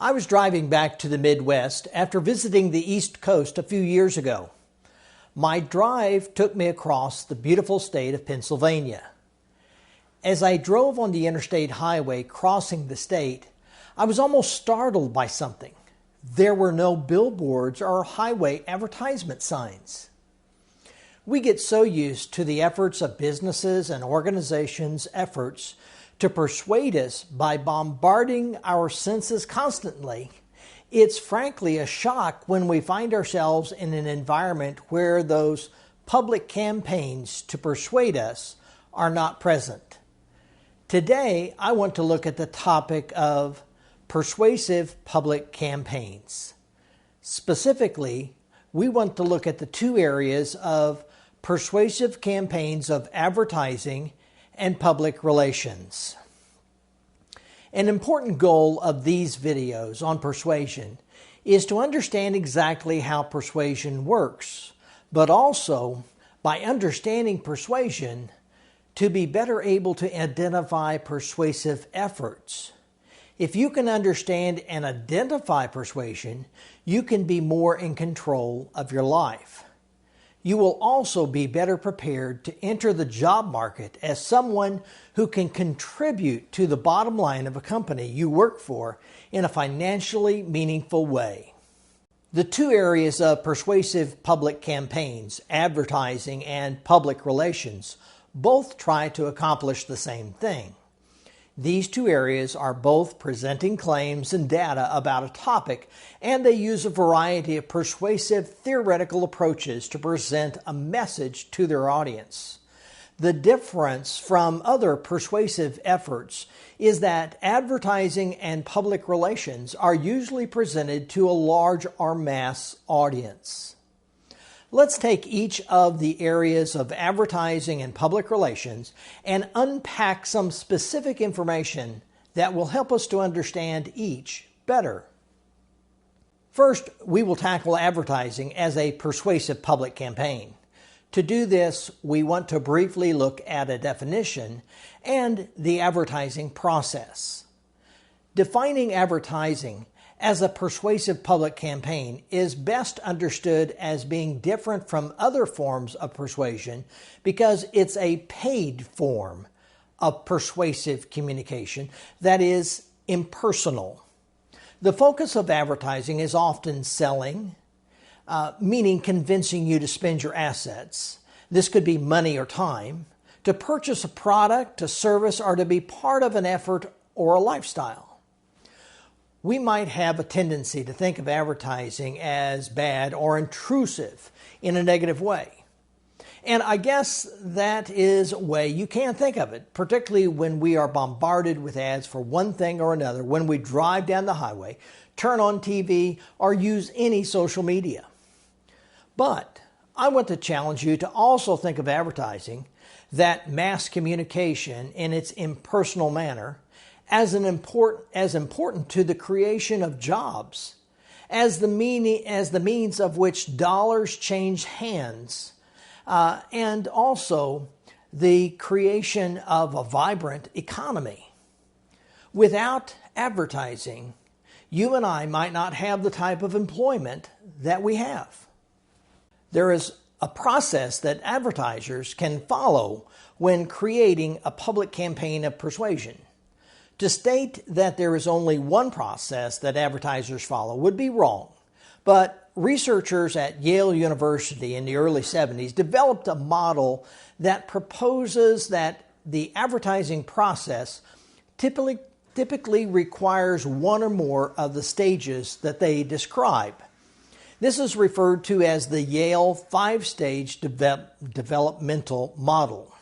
I was driving back to the Midwest after visiting the East Coast a few years ago. My drive took me across the beautiful state of Pennsylvania. As I drove on the interstate highway crossing the state, I was almost startled by something. There were no billboards or highway advertisement signs. We get so used to the efforts of businesses and organizations' efforts to persuade us by bombarding our senses constantly. It's frankly a shock when we find ourselves in an environment where those public campaigns to persuade us are not present. Today, I want to look at the topic of persuasive public campaigns. Specifically, we want to look at the two areas of persuasive campaigns of advertising and public relations. An important goal of these videos on persuasion is to understand exactly how persuasion works, but also, by understanding persuasion, to be better able to identify persuasive efforts. If you can understand and identify persuasion, you can be more in control of your life. You will also be better prepared to enter the job market as someone who can contribute to the bottom line of a company you work for in a financially meaningful way. The two areas of persuasive public campaigns, advertising and public relations, both try to accomplish the same thing. These two areas are both presenting claims and data about a topic, and they use a variety of persuasive theoretical approaches to present a message to their audience. The difference from other persuasive efforts is that advertising and public relations are usually presented to a large or mass audience. Let's take each of the areas of advertising and public relations and unpack some specific information that will help us to understand each better. First, we will tackle advertising as a persuasive public campaign. To do this, we want to briefly look at a definition and the advertising process. Defining advertising as a persuasive public campaign is best understood as being different from other forms of persuasion because it's a paid form of persuasive communication that is impersonal. The focus of advertising is often selling, meaning convincing you to spend your assets. This could be money or time, to purchase a product, a service, or to be part of an effort or a lifestyle. We might have a tendency to think of advertising as bad or intrusive in a negative way. And I guess that is a way you can think of it, particularly when we are bombarded with ads for one thing or another, when we drive down the highway, turn on TV, or use any social media. But I want to challenge you to also think of advertising, that mass communication in its impersonal manner, as important to the creation of jobs, as the means of which dollars change hands, and also the creation of a vibrant economy. Without advertising, you and I might not have the type of employment that we have. There is a process that advertisers can follow when creating a public campaign of persuasion. To state that there is only one process that advertisers follow would be wrong, but researchers at Yale University in the early 70s developed a model that proposes that the advertising process typically requires one or more of the stages that they describe. This is referred to as the Yale 5-stage developmental model.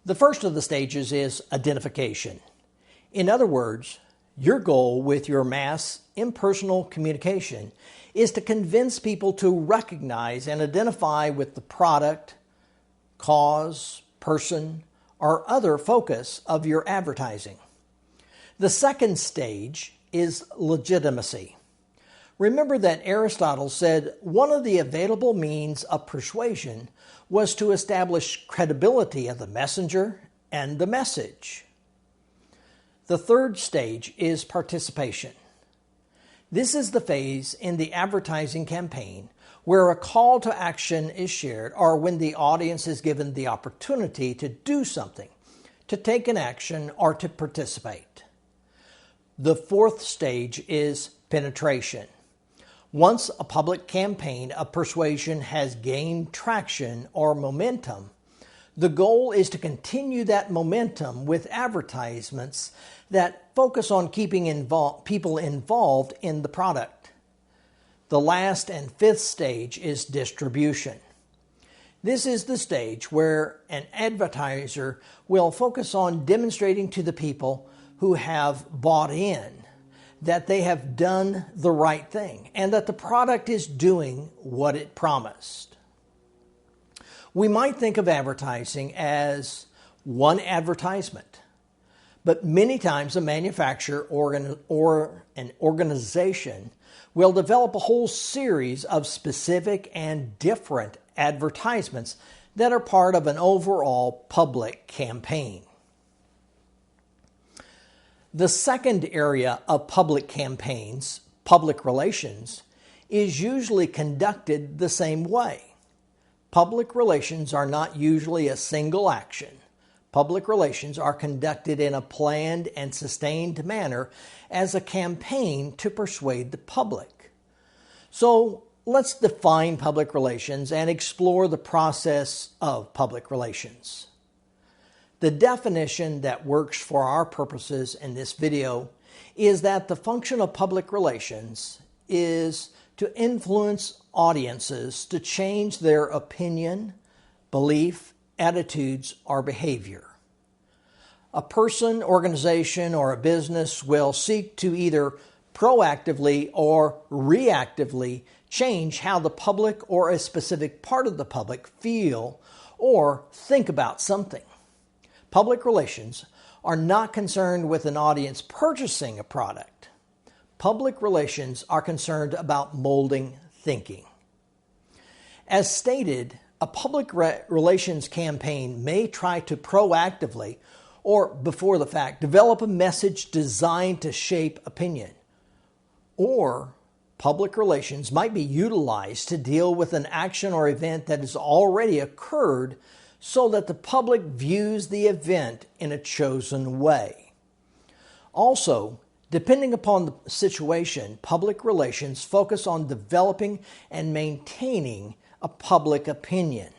The first of the stages is identification. In other words, your goal with your mass impersonal communication is to convince people to recognize and identify with the product, cause, person, or other focus of your advertising. The second stage is legitimacy. Remember that Aristotle said one of the available means of persuasion was to establish credibility of the messenger and the message. The third stage is participation. This is the phase in the advertising campaign where a call to action is shared, or when the audience is given the opportunity to do something, to take an action, or to participate. The fourth stage is penetration. Once a public campaign of persuasion has gained traction or momentum, the goal is to continue that momentum with advertisements that focus on keeping people involved in the product. The last and fifth stage is distribution. This is the stage where an advertiser will focus on demonstrating to the people who have bought in that they have done the right thing and that the product is doing what it promised. We might think of advertising as one advertisement, but many times a manufacturer or an organization will develop a whole series of specific and different advertisements that are part of an overall public campaign. The second area of public campaigns, public relations, is usually conducted the same way. Public relations are not usually a single action. Public relations are conducted in a planned and sustained manner as a campaign to persuade the public. So let's define public relations and explore the process of public relations. The definition that works for our purposes in this video is that the function of public relations is to influence audiences to change their opinion, belief, attitudes, or behavior. A person, organization, or a business will seek to either proactively or reactively change how the public or a specific part of the public feel or think about something. Public relations are not concerned with an audience purchasing a product. Public relations are concerned about molding thinking. As stated, a public relations campaign may try to proactively or before the fact develop a message designed to shape opinion. Or public relations might be utilized to deal with an action or event that has already occurred so that the public views the event in a chosen way. Also, depending upon the situation, public relations focus on developing and maintaining a public opinion.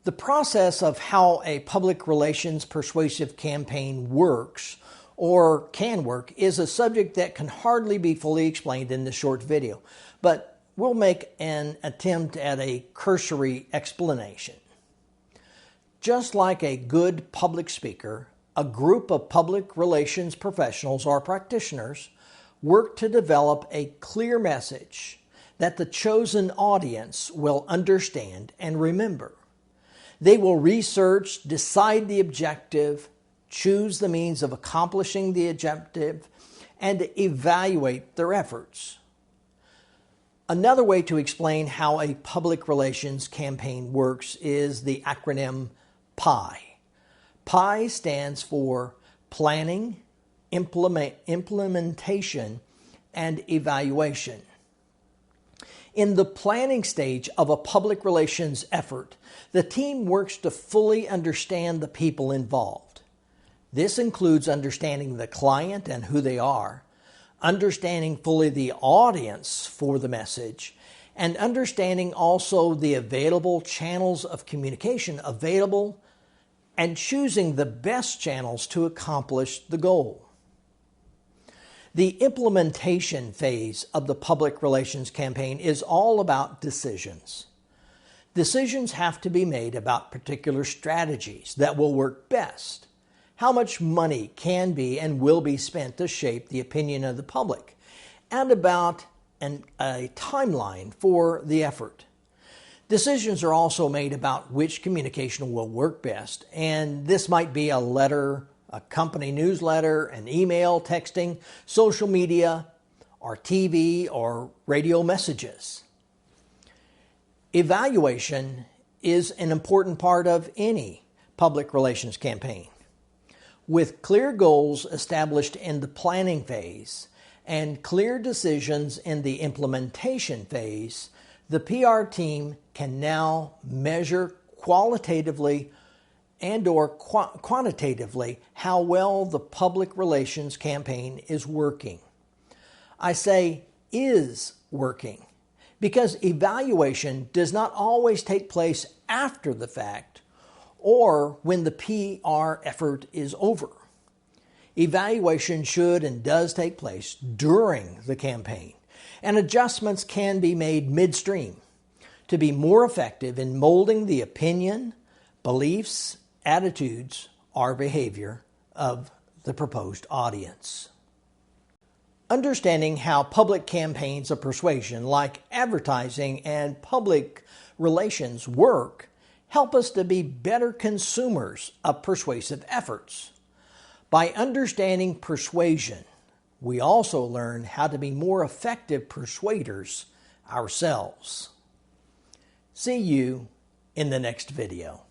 The process of how a public relations persuasive campaign works or can work is a subject that can hardly be fully explained in this short video, but we'll make an attempt at a cursory explanation. Just like a good public speaker, a group of public relations professionals or practitioners work to develop a clear message that the chosen audience will understand and remember. They will research, decide the objective, choose the means of accomplishing the objective, and evaluate their efforts. Another way to explain how a public relations campaign works is the acronym PI. PI stands for Planning, Implementation, and Evaluation. In the planning stage of a public relations effort, the team works to fully understand the people involved. This includes understanding the client and who they are, understanding fully the audience for the message, and understanding also the available channels of communication available and choosing the best channels to accomplish the goal. The implementation phase of the public relations campaign is all about decisions. Decisions have to be made about particular strategies that will work best, how much money can be and will be spent to shape the opinion of the public, and about a timeline for the effort. Decisions are also made about which communication will work best, and this might be a letter, a company newsletter, an email, texting, social media, or TV or radio messages. Evaluation is an important part of any public relations campaign. With clear goals established in the planning phase, and clear decisions in the implementation phase, the PR team can now measure qualitatively and/or quantitatively how well the public relations campaign is working. I say is working because evaluation does not always take place after the fact or when the PR effort is over. Evaluation should and does take place during the campaign, and adjustments can be made midstream to be more effective in molding the opinion, beliefs, attitudes, or behavior of the proposed audience. Understanding how public campaigns of persuasion, like advertising and public relations, work help us to be better consumers of persuasive efforts. By understanding persuasion, we also learn how to be more effective persuaders ourselves. See you in the next video.